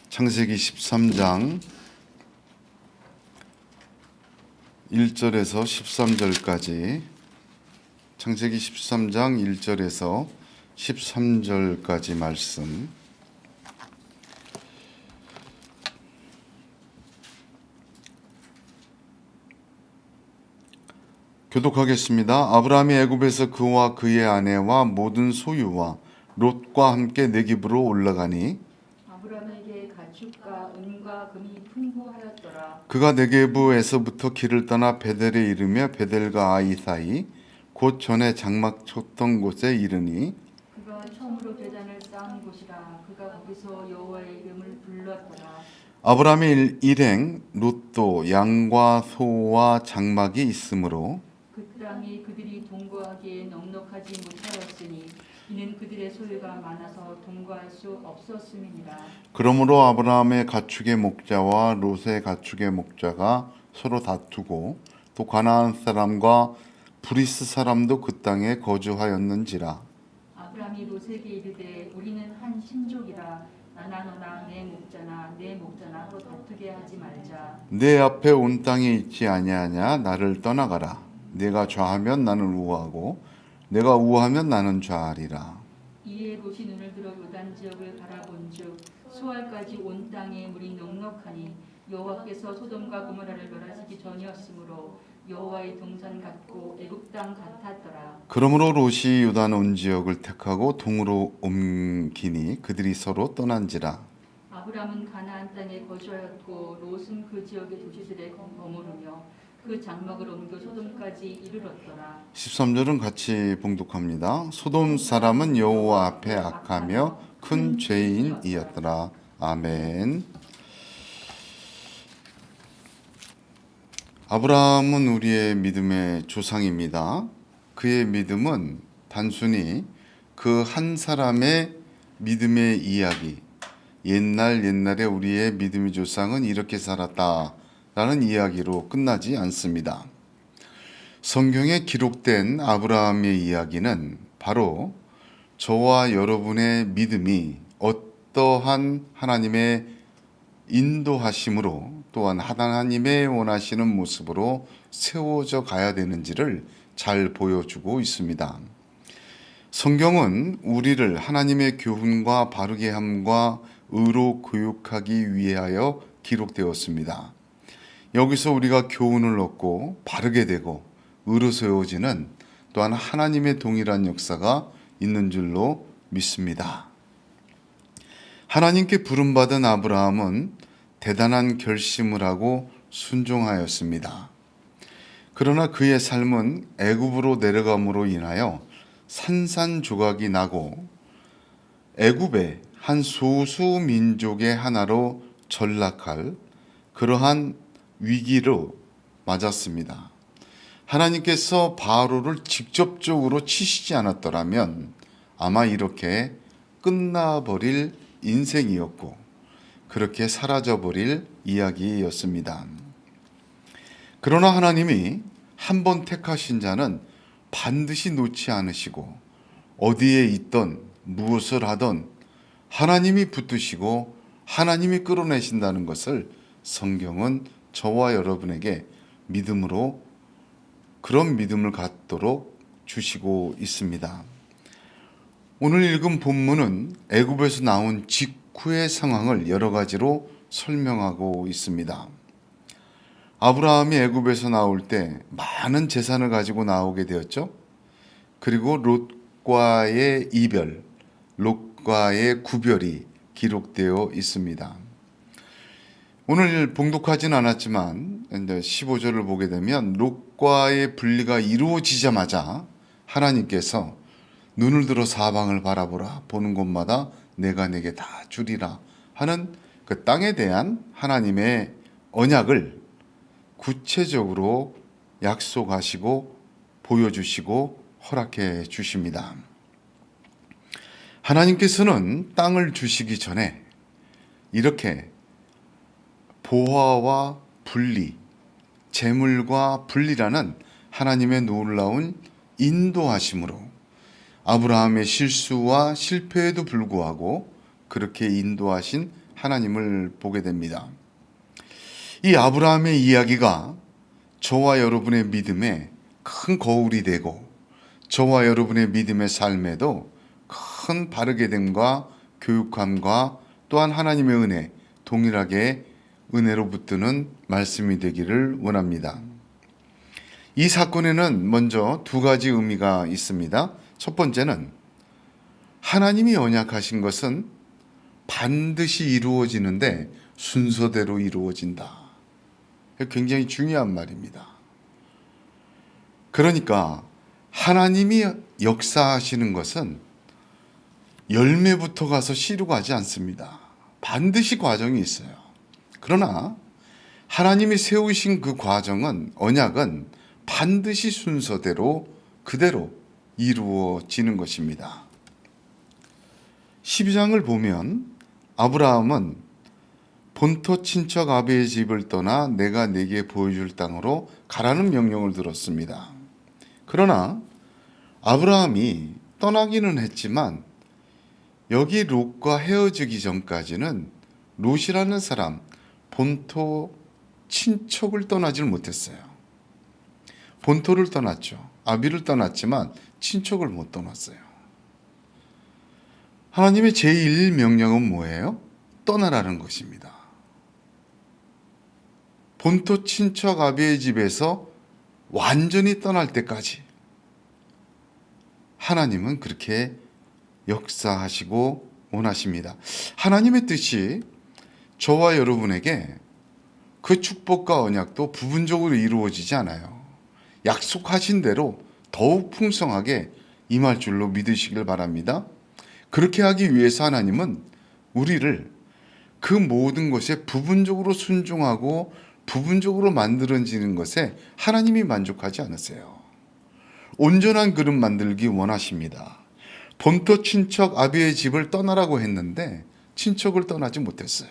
창세기 13장 1절에서 13절까지 창세기 13장 1절에서 13절까지 말씀 교독하겠습니다. 아브라함이 애굽에서 그와 그의 아내와 모든 소유와 롯과 함께 네겝으로 올라가니 아브라함에게 가축과 은과 금이 풍부하였더라. 그가 네겝에서부터 길을 떠나 베델에 이르며 베델과 아이 사이 곧 전에 장막 쳤던 곳에 이르니 그가 처음으로 제단을 쌓은 곳이라. 그가 거기서 여호와의 이름을 불렀더라. 아브라함이 일행 롯도 양과 소와 장막이 있으므로 그 땅이 그들이 동거하기에 넉넉하지 못하였으니 이는 그들의 소유가 많아서 동거할 수 없었음이니라. 그러므로 아브라함의 가축의 목자와 롯의 가축의 목자가 서로 다투고 또 가나안 사람과 브리스 사람도 그 땅에 거주하였는지라. 아브라함이 롯에게 이르되 우리는 한 신족이라. 나나 너나 내 목자나 서로 다투게 하지 말자. 내 앞에 온 땅이 있지 아니하냐. 나를 떠나가라. 내가 좌하면 나는 우하고 내가 우하면 나는 좌하리라. 이에 롯이 눈을 들어 요단 지역을 바라본즉 수알까지 온 땅에 물이 넉넉하니 여호와께서 소돔과 고모라를 멸하시기 전이었으므로 여호와의 동산 같고 애굽 땅 같았더라. 그러므로 롯이 요단 온 지역을 택하고 동으로 옮기니 그들이 서로 떠난지라. 아브람은 가나안 땅에 거주하였고 롯은 그 지역의 도시들에 머무르며 그 장막을 옮겨 소돔까지 이르렀더라. 13절은 같이 봉독합니다. 소돔 사람은 여호와 앞에 악하며 큰 죄인이었더라. 아멘. 아브라함은 우리의 믿음의 조상입니다. 그의 믿음은 단순히 그 한 사람의 믿음의 이야기, 옛날에 우리의 믿음의 조상은 이렇게 살았다 라는 이야기로 끝나지 않습니다. 성경에 기록된 아브라함의 이야기는 바로 저와 여러분의 믿음이 어떠한 하나님의 인도하심으로 또한 하나님의 원하시는 모습으로 세워져 가야 되는지를 잘 보여주고 있습니다. 성경은 우리를 하나님의 교훈과 바르게 함과 의로 교육하기 위하여 기록되었습니다. 여기서 우리가 교훈을 얻고 바르게 되고 의로 세워지는 또한 하나님의 동일한 역사가 있는 줄로 믿습니다. 하나님께 부름받은 아브라함은 대단한 결심을 하고 순종하였습니다. 그러나 그의 삶은 애굽으로 내려감으로 인하여 산산조각이 나고 애굽의 한 소수 민족의 하나로 전락할 그러한 위기로 맞았습니다. 하나님께서 바로를 직접적으로 치시지 않았더라면 아마 이렇게 끝나버릴 인생이었고 그렇게 사라져버릴 이야기였습니다. 그러나 하나님이 한 번 택하신 자는 반드시 놓지 않으시고 어디에 있던 무엇을 하던 하나님이 붙드시고 하나님이 끌어내신다는 것을 성경은 저와 여러분에게 믿음으로 그런 믿음을 갖도록 주시고 있습니다. 오늘 읽은 본문은 애굽에서 나온 직후의 상황을 여러 가지로 설명하고 있습니다. 아브라함이 애굽에서 나올 때 많은 재산을 가지고 나오게 되었죠. 그리고 롯과의 이별, 롯과의 구별이 기록되어 있습니다. 오늘 봉독하진 않았지만 15절을 보게 되면 롯과의 분리가 이루어지자마자 하나님께서 눈을 들어 사방을 바라보라. 보는 곳마다 내가 내게 다 주리라 하는 그 땅에 대한 하나님의 언약을 구체적으로 약속하시고 보여주시고 허락해 주십니다. 하나님께서는 땅을 주시기 전에 이렇게 보화와 분리, 재물과 분리라는 하나님의 놀라운 인도하심으로 아브라함의 실수와 실패에도 불구하고 그렇게 인도하신 하나님을 보게 됩니다. 이 아브라함의 이야기가 저와 여러분의 믿음에 큰 거울이 되고 저와 여러분의 믿음의 삶에도 큰 바르게 됨과 교육함과 또한 하나님의 은혜, 동일하게 은혜로 붙드는 말씀이 되기를 원합니다. 이 사건에는 먼저 두 가지 의미가 있습니다. 첫 번째는 하나님이 언약하신 것은 반드시 이루어지는데 순서대로 이루어진다. 굉장히 중요한 말입니다. 그러니까 하나님이 역사하시는 것은 열매부터 가서 씨로 가지 않습니다. 반드시 과정이 있어요. 그러나 하나님이 세우신 그 과정은, 언약은 반드시 순서대로 그대로 이루어지는 것입니다. 12장을 보면 아브라함은 본토 친척 아비의 집을 떠나 내가 네게 보여줄 땅으로 가라는 명령을 들었습니다. 그러나 아브라함이 떠나기는 했지만 여기 롯과 헤어지기 전까지는 롯이라는 사람, 본토 친척을 떠나질 못했어요. 본토를 떠났죠. 아비를 떠났지만 친척을 못 떠났어요. 하나님의 제1명령은 뭐예요? 떠나라는 것입니다. 본토 친척 아비의 집에서 완전히 떠날 때까지 하나님은 그렇게 역사하시고 원하십니다. 하나님의 뜻이 저와 여러분에게 그 축복과 언약도 부분적으로 이루어지지 않아요. 약속하신 대로 더욱 풍성하게 임할 줄로 믿으시길 바랍니다. 그렇게 하기 위해서 하나님은 우리를 그 모든 것에 부분적으로 순종하고 부분적으로 만들어지는 것에 하나님이 만족하지 않으세요. 온전한 그릇 만들기 원하십니다. 본토 친척 아비의 집을 떠나라고 했는데 친척을 떠나지 못했어요.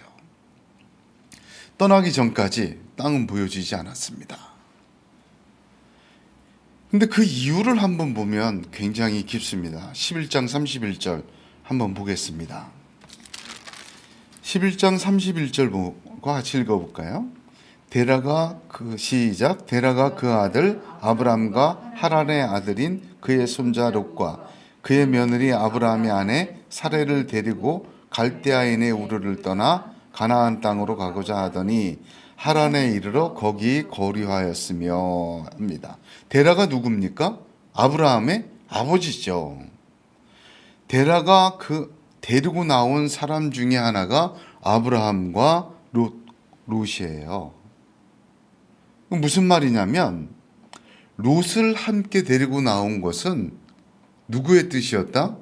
떠나기 전까지 땅은 보여지지 않았습니다. 근데 그 이유를 한번 보면 굉장히 깊습니다. 11장 31절 한번 보겠습니다. 11장 31절과 같이 읽어볼까요? 데라가 그 아들 아브람과 하란의 아들인 그의 손자 롯과 그의 며느리 아브라함의 아내 사레를 데리고 갈대아인의 우르를 떠나 가나안 땅으로 가고자 하더니 하란에 이르러 거기 거류하였으며 합니다. 데라가 누굽니까? 아브라함의 아버지죠. 데라가 데리고 나온 사람 중에 하나가 아브라함과 롯이에요. 무슨 말이냐면 롯을 함께 데리고 나온 것은 누구의 뜻이었다?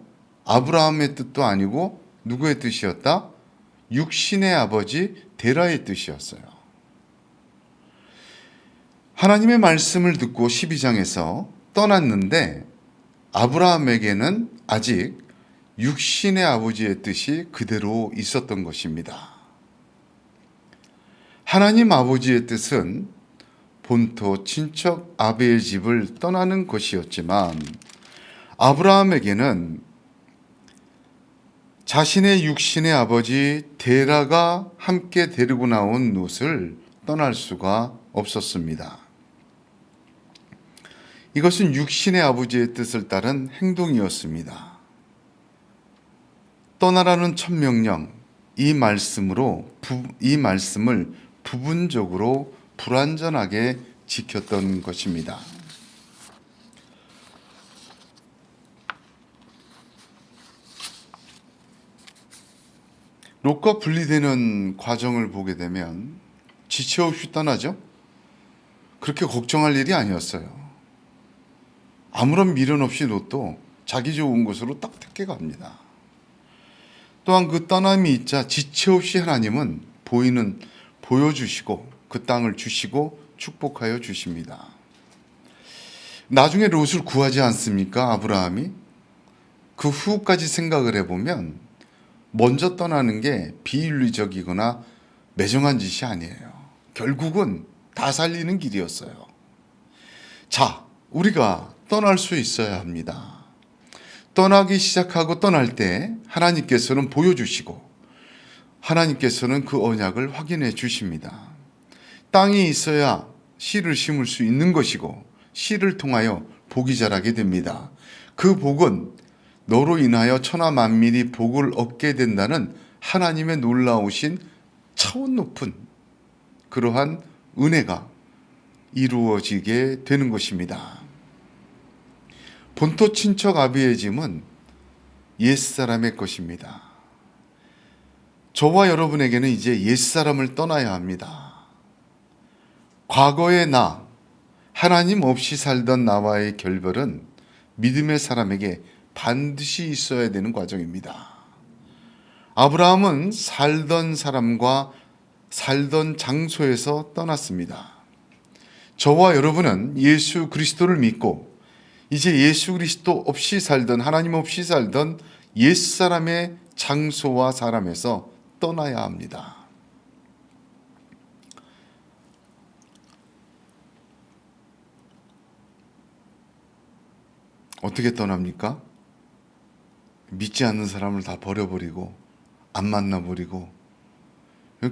아브라함의 뜻도 아니고 누구의 뜻이었다? 육신의 아버지 데라의 뜻이었어요. 하나님의 말씀을 듣고 12장에서 떠났는데 아브라함에게는 아직 육신의 아버지의 뜻이 그대로 있었던 것입니다. 하나님 아버지의 뜻은 본토 친척 아비의 집을 떠나는 것이었지만 아브라함에게는 자신의 육신의 아버지 데라가 함께 데리고 나온 롯을 떠날 수가 없었습니다. 이것은 육신의 아버지의 뜻을 따른 행동이었습니다. 떠나라는 첫 명령, 이 말씀을 부분적으로 불완전하게 지켰던 것입니다. 롯과 분리되는 과정을 보게 되면 지체 없이 떠나죠. 그렇게 걱정할 일이 아니었어요. 아무런 미련 없이 롯도 자기 좋은 곳으로 딱 택해 갑니다. 또한 그 떠남이 있자 지체 없이 하나님은 보여주시고 그 땅을 주시고 축복하여 주십니다. 나중에 롯을 구하지 않습니까? 아브라함이? 그 후까지 생각을 해보면 먼저 떠나는 게 비윤리적이거나 매정한 짓이 아니에요. 결국은 다 살리는 길이었어요. 자, 우리가 떠날 수 있어야 합니다. 떠나기 시작하고 떠날 때 하나님께서는 보여주시고 하나님께서는 그 언약을 확인해 주십니다. 땅이 있어야 씨를 심을 수 있는 것이고 씨를 통하여 복이 자라게 됩니다. 그 복은 너로 인하여 천하 만민이 복을 얻게 된다는 하나님의 놀라우신 차원 높은 그러한 은혜가 이루어지게 되는 것입니다. 본토 친척 아비의 짐은 옛사람의 것입니다. 저와 여러분에게는 이제 옛사람을 떠나야 합니다. 과거의 나, 하나님 없이 살던 나와의 결별은 믿음의 사람에게 반드시 있어야 되는 과정입니다. 아브라함은 살던 사람과 살던 장소에서 떠났습니다. 저와 여러분은 예수 그리스도를 믿고 이제 예수 그리스도 없이 살던, 하나님 없이 살던 옛사람의 장소와 사람에서 떠나야 합니다. 어떻게 떠납니까? 믿지 않는 사람을 다 버려버리고 안 만나버리고,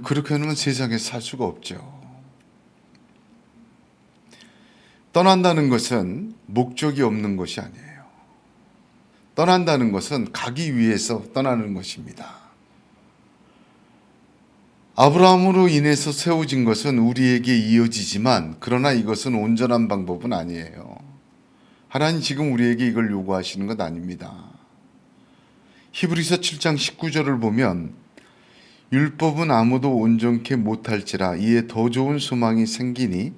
그렇게 하면 세상에 살 수가 없죠. 떠난다는 것은 목적이 없는 것이 아니에요. 떠난다는 것은 가기 위해서 떠나는 것입니다. 아브라함으로 인해서 세워진 것은 우리에게 이어지지만, 그러나 이것은 온전한 방법은 아니에요. 하나님 지금 우리에게 이걸 요구하시는 것 아닙니다. 히브리서 7장 19절을 보면 율법은 아무도 온전케 못할지라 이에 더 좋은 소망이 생기니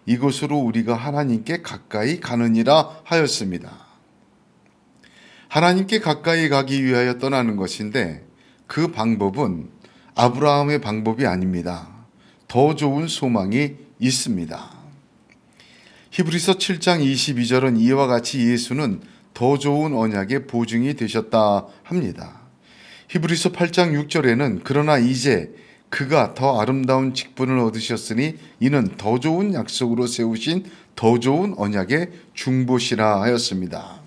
이것으로 우리가 하나님께 가까이 가느니라 하였습니다. 하나님께 가까이 가기 위하여 떠나는 것인데 그 방법은 아브라함의 방법이 아닙니다. 더 좋은 소망이 있습니다. 히브리서 7장 22절은 이와 같이 예수는 더 좋은 언약의 보증이 되셨다 합니다. 히브리서 8장 6절에는 그러나 이제 그가 더 아름다운 직분을 얻으셨으니 이는 더 좋은 약속으로 세우신 더 좋은 언약의 중보시라 하였습니다.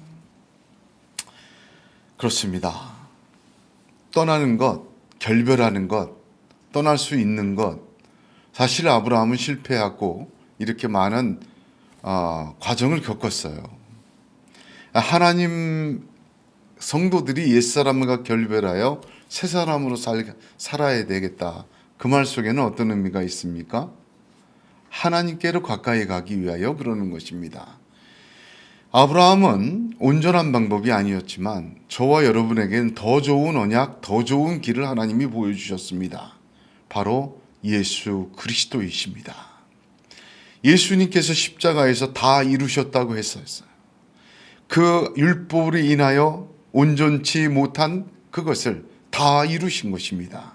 그렇습니다. 떠나는 것, 결별하는 것, 떠날 수 있는 것, 사실 아브라함은 실패하고 이렇게 많은 과정을 겪었어요. 하나님 성도들이 옛사람과 결별하여 새 사람으로 살아야 되겠다. 그 말 속에는 어떤 의미가 있습니까? 하나님께로 가까이 가기 위하여 그러는 것입니다. 아브라함은 온전한 방법이 아니었지만 저와 여러분에게는 더 좋은 언약, 더 좋은 길을 하나님이 보여주셨습니다. 바로 예수 그리스도이십니다. 예수님께서 십자가에서 다 이루셨다고 했었어요. 그 율법으로 인하여 온전치 못한 그것을 다 이루신 것입니다.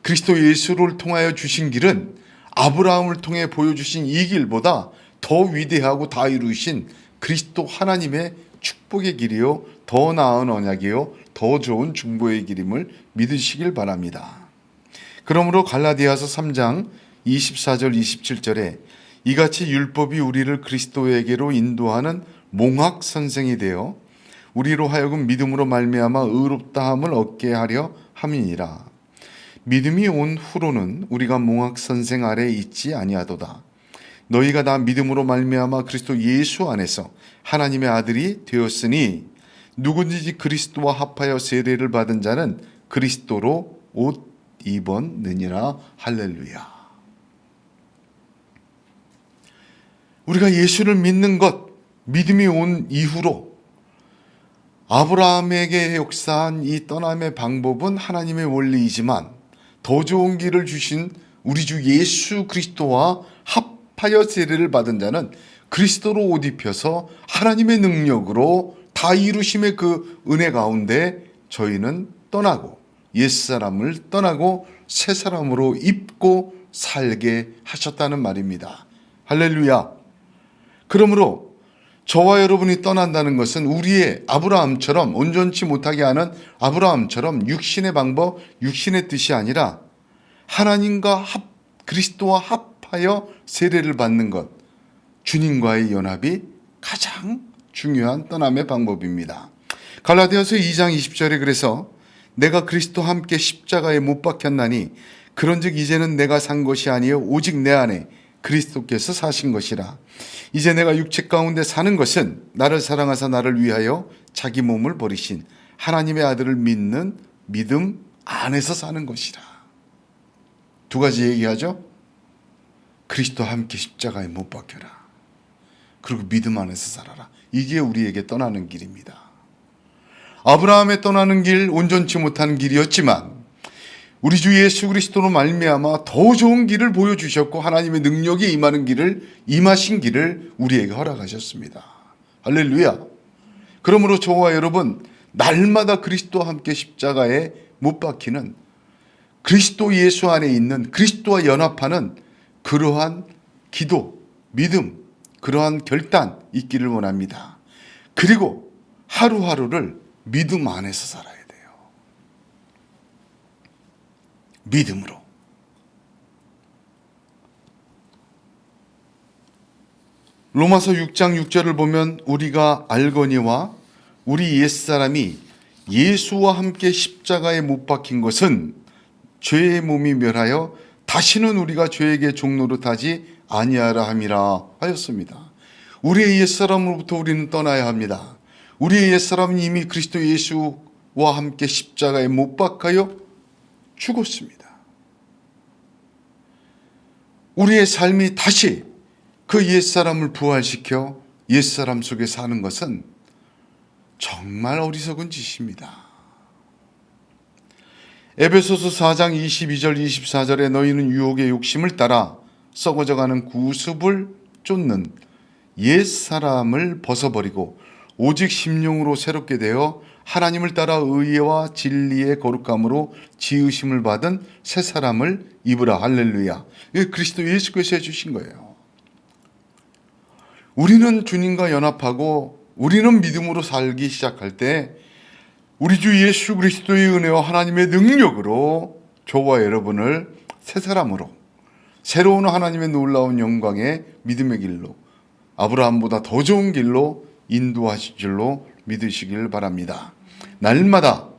그리스도 예수를 통하여 주신 길은 아브라함을 통해 보여주신 이 길보다 더 위대하고 다 이루신 그리스도 하나님의 축복의 길이요, 더 나은 언약이요, 더 좋은 중보의 길임을 믿으시길 바랍니다. 그러므로 갈라디아서 3장 24절 27절에 이같이 율법이 우리를 그리스도에게로 인도하는 몽학 선생이 되어 우리로 하여금 믿음으로 말미암아 의롭다함을 얻게 하려 함이니라. 믿음이 온 후로는 우리가 몽학 선생 아래 있지 아니하도다. 너희가 다 믿음으로 말미암아 그리스도 예수 안에서 하나님의 아들이 되었으니 누구든지 그리스도와 합하여 세례를 받은 자는 그리스도로 옷 입었느니라. 할렐루야. 우리가 예수를 믿는 것, 믿음이 온 이후로 아브라함에게 역사한 이 떠남의 방법은 하나님의 원리이지만 더 좋은 길을 주신 우리 주 예수 그리스도와 합하여 세례를 받은 자는 그리스도로 옷 입혀서 하나님의 능력으로 다 이루심의 그 은혜 가운데 저희는 떠나고 옛사람을 떠나고 새 사람으로 입고 살게 하셨다는 말입니다. 할렐루야. 그러므로 저와 여러분이 떠난다는 것은 우리의 아브라함처럼 온전치 못하게 하는 아브라함처럼 육신의 방법, 육신의 뜻이 아니라 하나님과 그리스도와 합하여 세례를 받는 것, 주님과의 연합이 가장 중요한 떠남의 방법입니다. 갈라디아서 2장 20절에 그래서 내가 그리스도와 함께 십자가에 못 박혔나니 그런즉 이제는 내가 산 것이 아니요 오직 내 안에 그리스도께서 사신 것이라. 이제 내가 육체 가운데 사는 것은 나를 사랑하사 나를 위하여 자기 몸을 버리신 하나님의 아들을 믿는 믿음 안에서 사는 것이라. 두 가지 얘기하죠. 그리스도와 함께 십자가에 못 박혀라. 그리고 믿음 안에서 살아라. 이게 우리에게 떠나는 길입니다. 아브라함의 떠나는 길, 온전치 못한 길이었지만 우리 주 예수 그리스도로 말미암아 더 좋은 길을 보여주셨고 하나님의 능력이 임하신 길을 우리에게 허락하셨습니다. 할렐루야. 그러므로 저와 여러분 날마다 그리스도와 함께 십자가에 못 박히는 그리스도 예수 안에 있는 그리스도와 연합하는 그러한 기도, 믿음, 그러한 결단 있기를 원합니다. 그리고 하루하루를 믿음 안에서 살아야 돼요. 믿음으로. 로마서 6장 6절을 보면 우리가 알거니와 우리 옛사람이 예수와 함께 십자가에 못 박힌 것은 죄의 몸이 멸하여 다시는 우리가 죄에게 종노릇하지 아니하라 함이라 하였습니다. 우리의 옛사람으로부터 우리는 떠나야 합니다. 우리의 옛사람은 이미 그리스도 예수와 함께 십자가에 못 박하여 죽었습니다. 우리의 삶이 다시 그 옛사람을 부활시켜 옛사람 속에 사는 것은 정말 어리석은 짓입니다. 에베소서 4장 22절 24절에 너희는 유혹의 욕심을 따라 썩어져가는 구습을 쫓는 옛사람을 벗어버리고 오직 심령으로 새롭게 되어 하나님을 따라 의와 진리의 거룩함으로 지으심을 받은 새 사람을 입으라. 할렐루야. 이게 그리스도 예수께서 해주신 거예요. 우리는 주님과 연합하고 우리는 믿음으로 살기 시작할 때 우리 주 예수 그리스도의 은혜와 하나님의 능력으로 저와 여러분을 새 사람으로 새로운 하나님의 놀라운 영광의 믿음의 길로 아브라함보다 더 좋은 길로 인도하실 줄로 믿으시길 바랍니다. 날마다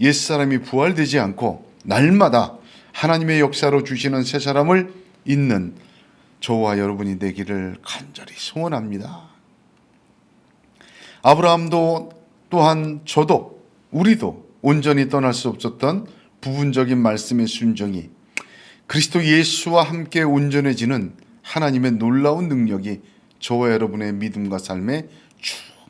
옛사람이 부활되지 않고 날마다 하나님의 역사로 주시는 새 사람을 잇는 저와 여러분이 되기를 간절히 소원합니다. 아브라함도 또한 저도 우리도 온전히 떠날 수 없었던 부분적인 말씀의 순종이 그리스도 예수와 함께 온전해지는 하나님의 놀라운 능력이 저와 여러분의 믿음과 삶에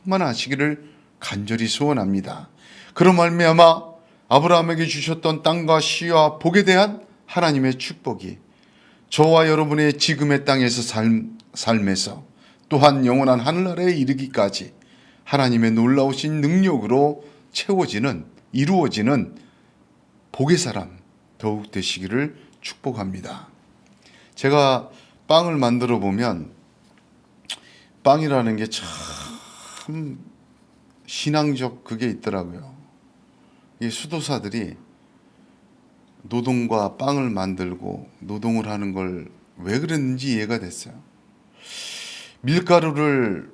충만하시기를 간절히 소원합니다. 그런 말미암아 아브라함에게 주셨던 땅과 시와 복에 대한 하나님의 축복이 저와 여러분의 지금의 땅에서 삶에서 또한 영원한 하늘나라에 이르기까지 하나님의 놀라우신 능력으로 채워지는 이루어지는 복의 사람 더욱 되시기를 축복합니다. 제가 빵을 만들어 보면 빵이라는 게 참 신앙적 그게 있더라고요. 이 수도사들이 노동과 빵을 만들고 노동을 하는 걸 왜 그랬는지 이해가 됐어요. 밀가루를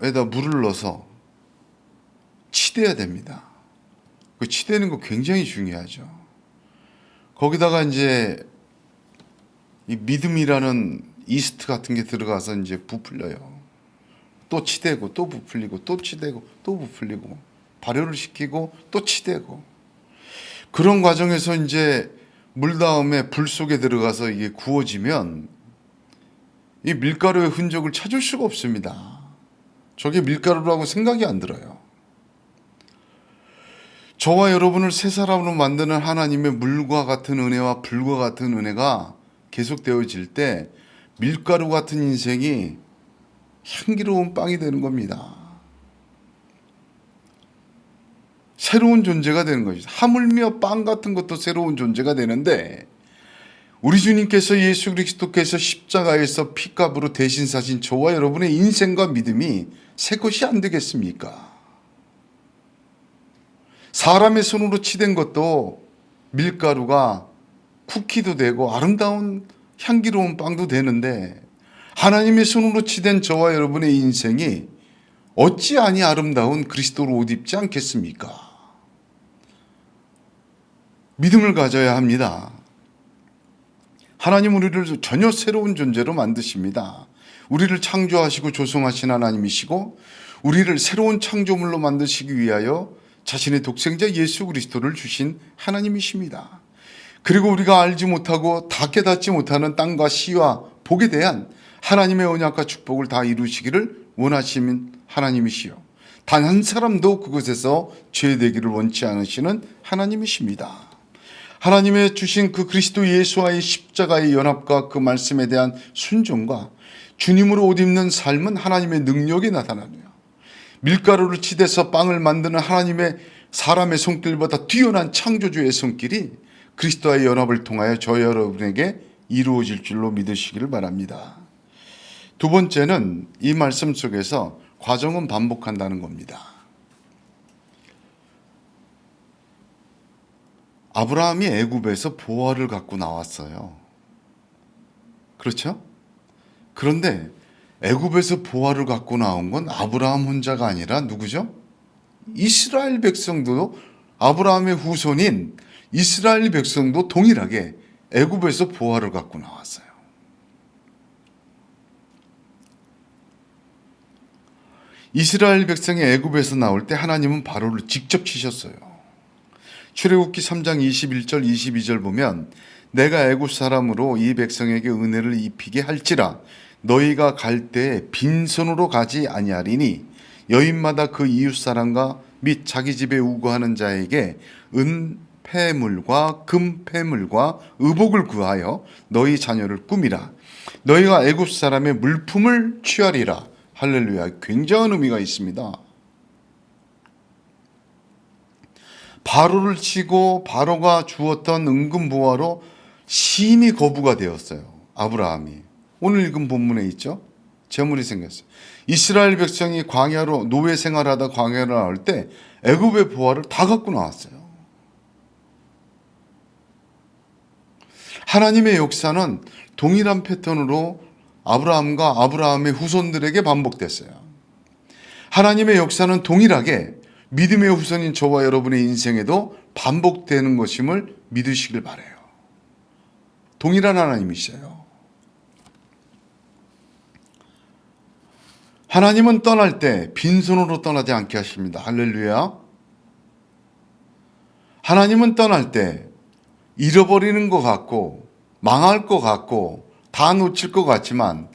에다 물을 넣어서 치대야 됩니다. 그 치대는 거 굉장히 중요하죠. 거기다가 이제 이 믿음이라는 이스트 같은 게 들어가서 이제 부풀려요. 또 치대고 또 부풀리고 또 치대고 또 부풀리고 발효를 시키고 또 치대고 그런 과정에서 이제 물 다음에 불 속에 들어가서 이게 구워지면 이 밀가루의 흔적을 찾을 수가 없습니다. 저게 밀가루라고 생각이 안 들어요. 저와 여러분을 새 사람으로 만드는 하나님의 물과 같은 은혜와 불과 같은 은혜가 계속되어질 때 밀가루 같은 인생이 향기로운 빵이 되는 겁니다. 새로운 존재가 되는 것이죠. 하물며 빵 같은 것도 새로운 존재가 되는데 우리 주님께서 예수 그리스도께서 십자가에서 피값으로 대신 사신 저와 여러분의 인생과 믿음이 새 것이 안 되겠습니까? 사람의 손으로 치댄 것도 밀가루가 쿠키도 되고 아름다운 향기로운 빵도 되는데 하나님의 손으로 치댄 저와 여러분의 인생이 어찌 아니 아름다운 그리스도로 옷 입지 않겠습니까? 믿음을 가져야 합니다. 하나님 우리를 전혀 새로운 존재로 만드십니다. 우리를 창조하시고 조성하신 하나님이시고 우리를 새로운 창조물로 만드시기 위하여 자신의 독생자 예수 그리스도를 주신 하나님이십니다. 그리고 우리가 알지 못하고 다 깨닫지 못하는 땅과 시와 복에 대한 하나님의 언약과 축복을 다 이루시기를 원하시는 하나님이시요, 단 한 사람도 그곳에서 죄되기를 원치 않으시는 하나님이십니다. 하나님의 주신 그 그리스도 예수와의 십자가의 연합과 그 말씀에 대한 순종과 주님으로 옷 입는 삶은 하나님의 능력이 나타나며 밀가루를 치대서 빵을 만드는 하나님의 사람의 손길보다 뛰어난 창조주의 손길이 그리스도와의 연합을 통하여 저 여러분에게 이루어질 줄로 믿으시기를 바랍니다. 두 번째는 이 말씀 속에서 과정은 반복한다는 겁니다. 아브라함이 애굽에서 보화를 갖고 나왔어요. 그렇죠? 그런데 애굽에서 보화를 갖고 나온 건 아브라함 혼자가 아니라 누구죠? 이스라엘 백성도, 아브라함의 후손인 이스라엘 백성도 동일하게 애굽에서 보화를 갖고 나왔어요. 이스라엘 백성이 애굽에서 나올 때 하나님은 바로를 직접 치셨어요. 출애굽기 3장 21절 22절 보면 내가 애굽 사람으로 이 백성에게 은혜를 입히게 할지라 너희가 갈 때에 빈손으로 가지 아니하리니 여인마다 그 이웃 사람과 및 자기 집에 우거하는 자에게 은폐물과 금폐물과 의복을 구하여 너희 자녀를 꾸미라. 너희가 애굽 사람의 물품을 취하리라. 할렐루야. 굉장한 의미가 있습니다. 바로를 치고 바로가 주었던 은금보화로 심히 거부가 되었어요. 아브라함이. 오늘 읽은 본문에 있죠. 재물이 생겼어요. 이스라엘 백성이 광야로 노예 생활하다 광야로 나올 때 애굽의 보화를 다 갖고 나왔어요. 하나님의 역사는 동일한 패턴으로 아브라함과 아브라함의 후손들에게 반복됐어요. 하나님의 역사는 동일하게 믿음의 후손인 저와 여러분의 인생에도 반복되는 것임을 믿으시길 바라요. 동일한 하나님이셔요. 하나님은 떠날 때 빈손으로 떠나지 않게 하십니다. 할렐루야. 하나님은 떠날 때 잃어버리는 것 같고 망할 것 같고 다 놓칠 것 같지만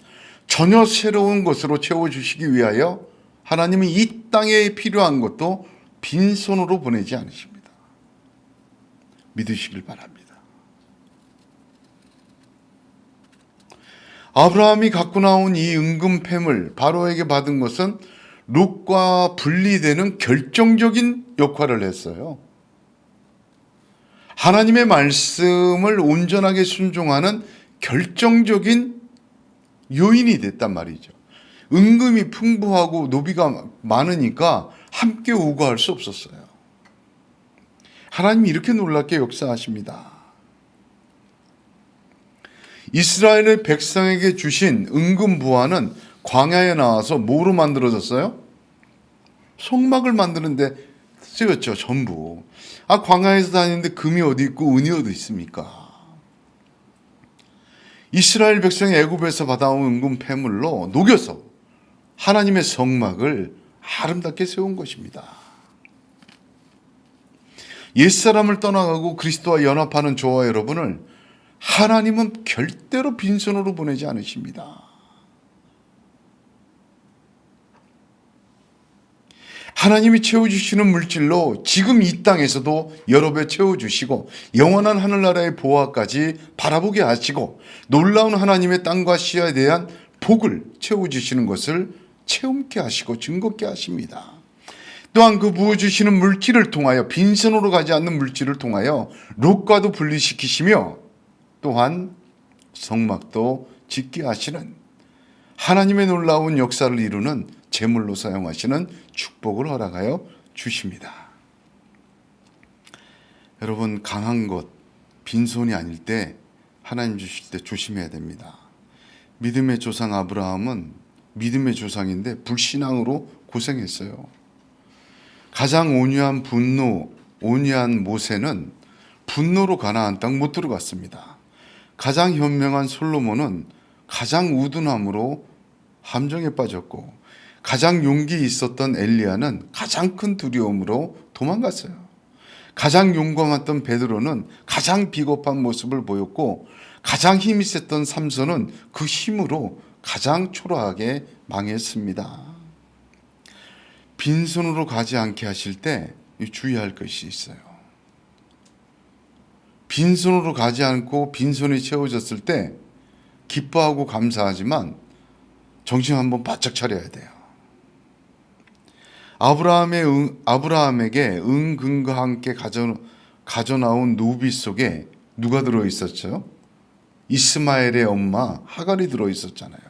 전혀 새로운 것으로 채워주시기 위하여 하나님은 이 땅에 필요한 것도 빈손으로 보내지 않으십니다. 믿으시길 바랍니다. 아브라함이 갖고 나온 이 은금패물 바로에게 받은 것은 롯과 분리되는 결정적인 역할을 했어요. 하나님의 말씀을 온전하게 순종하는 결정적인 요인이 됐단 말이죠. 은금이 풍부하고 노비가 많으니까 함께 우거할 수 없었어요. 하나님이 이렇게 놀랍게 역사하십니다. 이스라엘의 백성에게 주신 은금보화는 광야에 나와서 뭐로 만들어졌어요? 성막을 만드는데 쓰였죠. 전부. 광야에서 다니는데 금이 어디 있고 은이 어디 있습니까? 이스라엘 백성이 애굽에서 받아온 은금패물로 녹여서 하나님의 성막을 아름답게 세운 것입니다. 옛사람을 떠나가고 그리스도와 연합하는 저와 여러분을 하나님은 절대로 빈손으로 보내지 않으십니다. 하나님이 채워주시는 물질로 지금 이 땅에서도 여러 배 채워주시고 영원한 하늘나라의 보화까지 바라보게 하시고 놀라운 하나님의 땅과 시야에 대한 복을 채워주시는 것을 체험케 하시고 증거케 하십니다. 또한 그 부어주시는 물질을 통하여 빈손으로 가지 않는 물질을 통하여 롯과도 분리시키시며 또한 성막도 짓게 하시는 하나님의 놀라운 역사를 이루는 제물로 사용하시는 축복을 허락하여 주십니다. 여러분, 강한 것, 빈손이 아닐 때 하나님 주실 때 조심해야 됩니다. 믿음의 조상 아브라함은 믿음의 조상인데 불신앙으로 고생했어요. 가장 온유한 분노, 온유한 모세는 분노로 가나안 땅 못 들어갔습니다. 가장 현명한 솔로몬은 가장 우둔함으로 함정에 빠졌고, 가장 용기 있었던 엘리야는 가장 큰 두려움으로 도망갔어요. 가장 용감했던 베드로는 가장 비겁한 모습을 보였고, 가장 힘이 셌던 삼손은 그 힘으로 가장 초라하게 망했습니다. 빈손으로 가지 않게 하실 때 주의할 것이 있어요. 빈손으로 가지 않고 빈손이 채워졌을 때 기뻐하고 감사하지만 정신 한번 바짝 차려야 돼요. 아브라함에게 은근과 함께 가져나온 노비 속에 누가 들어있었죠? 이스마엘의 엄마 하갈이 들어있었잖아요.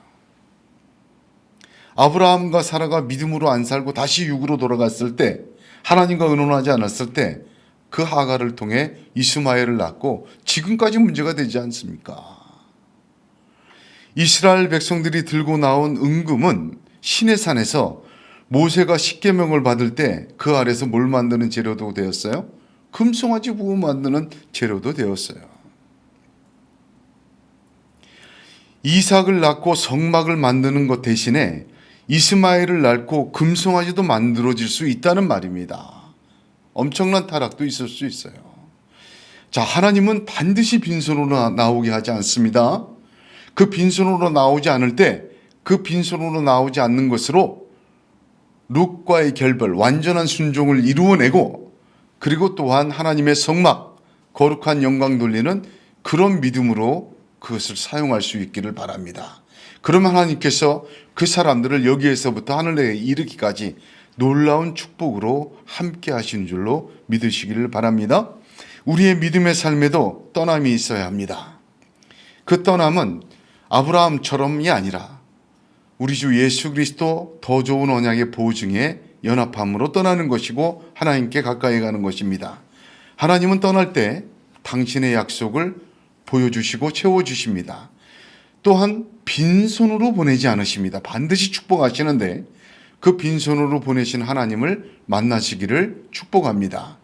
아브라함과 사라가 믿음으로 안 살고 다시 육으로 돌아갔을 때, 하나님과 의논하지 않았을 때 그 하갈을 통해 이스마엘을 낳고 지금까지 문제가 되지 않습니까? 이스라엘 백성들이 들고 나온 은금은 시내산에서 모세가 십계명을 받을 때 그 아래서 뭘 만드는 재료도 되었어요? 금송아지 부부 만드는 재료도 되었어요. 이삭을 낳고 성막을 만드는 것 대신에 이스마엘을 낳고 금송아지도 만들어질 수 있다는 말입니다. 엄청난 타락도 있을 수 있어요. 자, 하나님은 반드시 빈손으로 나오게 하지 않습니다. 그 빈손으로 나오지 않을 때, 그 빈손으로 나오지 않는 것으로 룻과의 결별, 완전한 순종을 이루어내고, 그리고 또한 하나님의 성막, 거룩한 영광 돌리는 그런 믿음으로 그것을 사용할 수 있기를 바랍니다. 그러면 하나님께서 그 사람들을 여기에서부터 하늘에 이르기까지 놀라운 축복으로 함께 하시는 줄로 믿으시기를 바랍니다. 우리의 믿음의 삶에도 떠남이 있어야 합니다. 그 떠남은 아브라함처럼이 아니라 우리 주 예수 그리스도 더 좋은 언약의 보증에 연합함으로 떠나는 것이고 하나님께 가까이 가는 것입니다. 하나님은 떠날 때 당신의 약속을 보여주시고 채워주십니다. 또한 빈손으로 보내지 않으십니다. 반드시 축복하시는데 그 빈손으로 보내신 하나님을 만나시기를 축복합니다.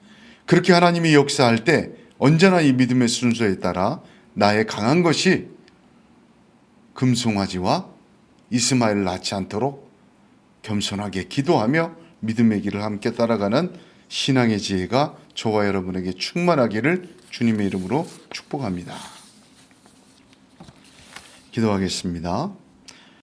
그렇게 하나님이 역사할 때 언제나 이 믿음의 순서에 따라 나의 강한 것이 금송아지와 이스마엘을 낳지 않도록 겸손하게 기도하며 믿음의 길을 함께 따라가는 신앙의 지혜가 저와 여러분에게 충만하기를 주님의 이름으로 축복합니다. 기도하겠습니다.